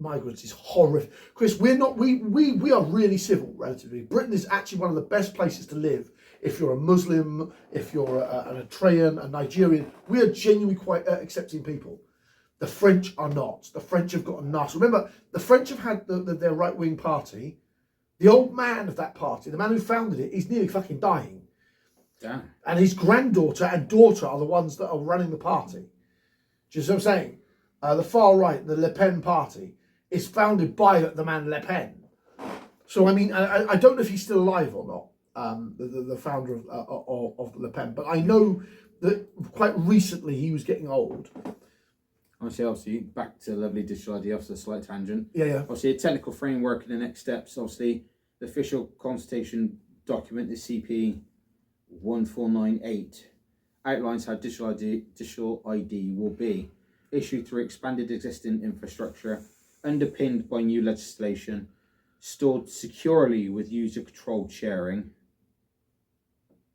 migrants is horrific. Chris, we are really civil, relatively. Britain is actually one of the best places to live if you're a Muslim, if you're an Eritrean, a Nigerian. We are genuinely quite accepting people. The French are not. The French have got a nasty. Remember, the French have had their right-wing party. The old man of that party, the man who founded it, he's nearly fucking dying. Yeah. And his granddaughter and daughter are the ones that are running the party. Do you see what I'm saying? The far right, the Le Pen party, is founded by the man Le Pen. So, I mean, I don't know if he's still alive or not. the founder of Le Pen. But I know that quite recently he was getting old. Obviously, back to lovely digital ID after a slight tangent. Yeah. Obviously, a technical framework and the next steps. Obviously, the official consultation document, the CP 1498, outlines how digital ID will be issued through expanded existing infrastructure, underpinned by new legislation, stored securely with user-controlled sharing.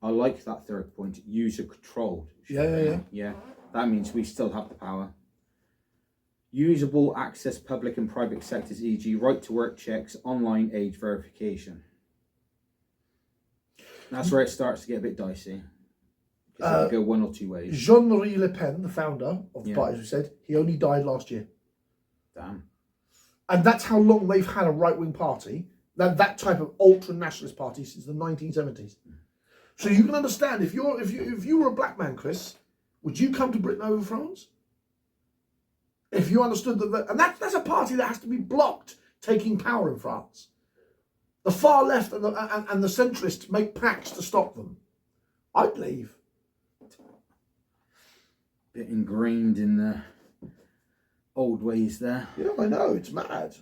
I like that third point, user-controlled sharing. Yeah. That means we still have the power. Usable access public and private sectors, e.g. right-to-work checks, online age verification. That's where it starts to get a bit dicey. Because it can go one or two ways. Jean-Marie Le Pen, the founder of the party, as we said, he only died last year. Damn. And that's how long they've had a right-wing party, that type of ultra-nationalist party, since the 1970s. So you can understand, if you were a black man, Chris, would you come to Britain over France? If you understood that, and that's a party that has to be blocked taking power in France. The far left and the centrists make pacts to stop them. I'd leave. Bit ingrained in the old ways there. Yeah, I know, it's mad.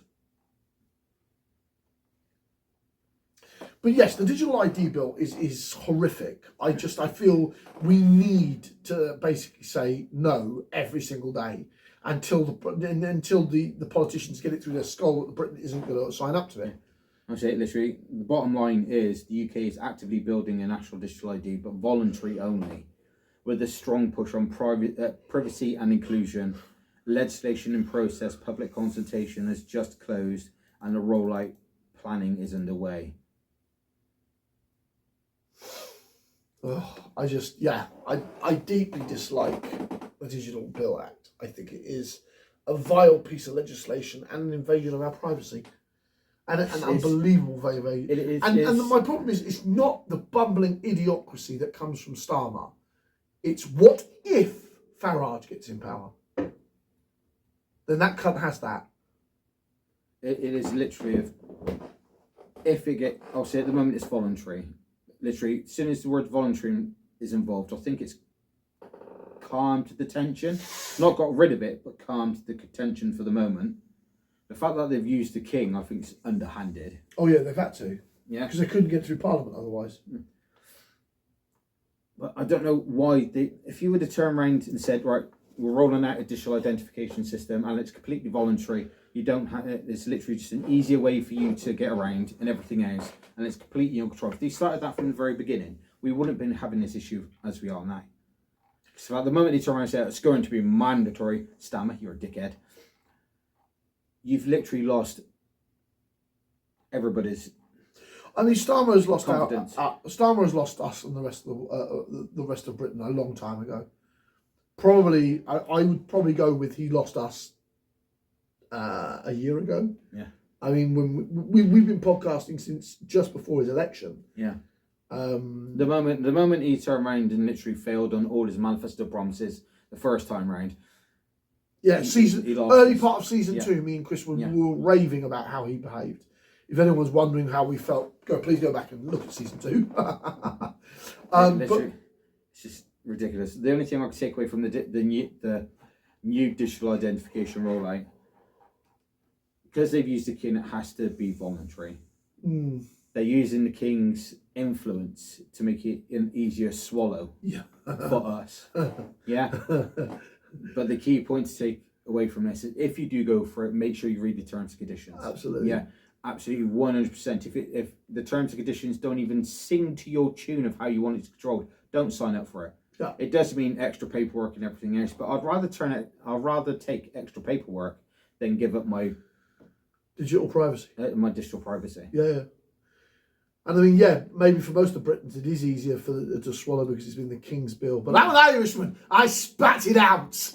But yes, the digital ID bill is horrific. I feel we need to basically say no every single day until the politicians get it through their skull that Britain isn't going to sign up to it. I'll say it literally. The bottom line is the UK is actively building a national digital ID, but voluntary only, with a strong push on privacy and inclusion. Legislation in process, public consultation has just closed, and the rollout planning is underway. I deeply dislike the Digital Bill Act. I think it is a vile piece of legislation and an invasion of our privacy. And an unbelievable invasion. And my problem is, it's not the bumbling idiocracy that comes from Starmer. It's what if Farage gets in power? Then that cunt has that. It is literally, if it get, I'll say at the moment it's voluntary. Literally, as soon as the word voluntary is involved, I think it's calmed the tension. Not got rid of it, but calmed the tension for the moment. The fact that they've used the king, I think, is underhanded. Oh yeah, they've had to. Yeah. Because they couldn't get through Parliament otherwise. But I don't know why if you would have turned around and said, right, we're rolling out a digital identification system and it's completely voluntary. You don't have it. It's literally just an easier way for you to get around and everything else, and it's completely in control. If they started that from the very beginning, we wouldn't have been having this issue as we are now. So at the moment they turn around and say it's going to be mandatory, Starmer, you're a dickhead. You've literally lost everybody's. I mean, Starmer has lost confidence. Starmer has lost us and the rest of Britain a long time ago. Probably, I would probably go with he lost us a year ago. Yeah. I mean, when we've been podcasting since just before his election. Yeah. The moment he turned around and literally failed on all his manifesto promises the first time round. Yeah, early part of season 2, me and Chris were raving about how he behaved. If anyone's wondering how we felt, please go back and look at season 2. But it's just ridiculous. The only thing I could take away from the new digital identification rollout, because they've used the king, it has to be voluntary. They're using the king's influence to make it an easier swallow for us. Yeah. But the key point to take away from this is, if you do go for it, make sure you read the terms and conditions. Absolutely. Yeah, absolutely, 100%. If the terms and conditions don't even sing to your tune of how you want it controlled, don't sign up for it. Yeah. It does mean extra paperwork and everything else, but I'd rather take extra paperwork than give up my digital privacy. My digital privacy. Yeah. And I mean, maybe for most of Britain it is easier to swallow because it's been the King's bill. But I'm an Irishman. I spat it out.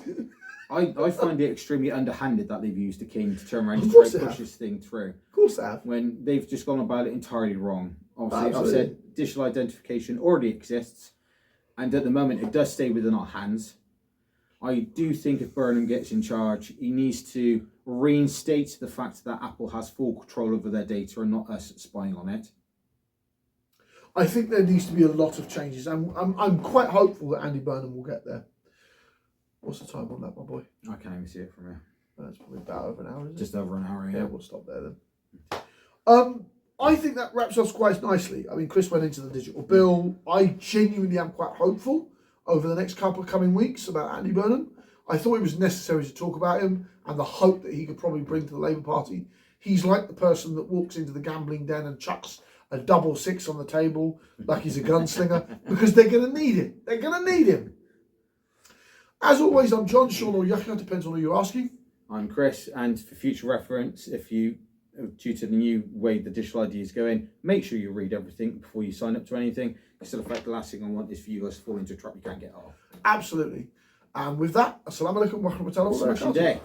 I find it extremely underhanded that they've used the king to turn around and try to push this thing through. Of course they have. When they've just gone about it entirely wrong. Obviously, Absolutely. I've said digital identification already exists, and at the moment it does stay within our hands. I do think if Burnham gets in charge, he needs to reinstate the fact that Apple has full control over their data and not us spying on it. I think there needs to be a lot of changes. I'm quite hopeful that Andy Burnham will get there. What's the time on that, my boy? I can't even see it from here. That's probably about over an hour, isn't it? Just over an hour, yeah. Yeah, we'll stop there then. I think that wraps us quite nicely. I mean, Chris went into the digital bill. I genuinely am quite hopeful over the next couple of coming weeks about Andy Burnham. I thought it was necessary to talk about him and the hope that he could probably bring to the Labour Party. He's like the person that walks into the gambling den and chucks a 6 on the table like he's a gunslinger, because they're going to need him. They're going to need him. As always, I'm John, Sean, or Yahya, depends on who you're asking. I'm Chris, and for future reference, if you, due to the new way the digital ID is going, make sure you read everything before you sign up to anything. Because in fact, the last thing I want is for you guys to fall into a trap you can't get out of. Absolutely. And with that, assalamu alaikum wa rahmatullahi wa barakatuh. Smashing day.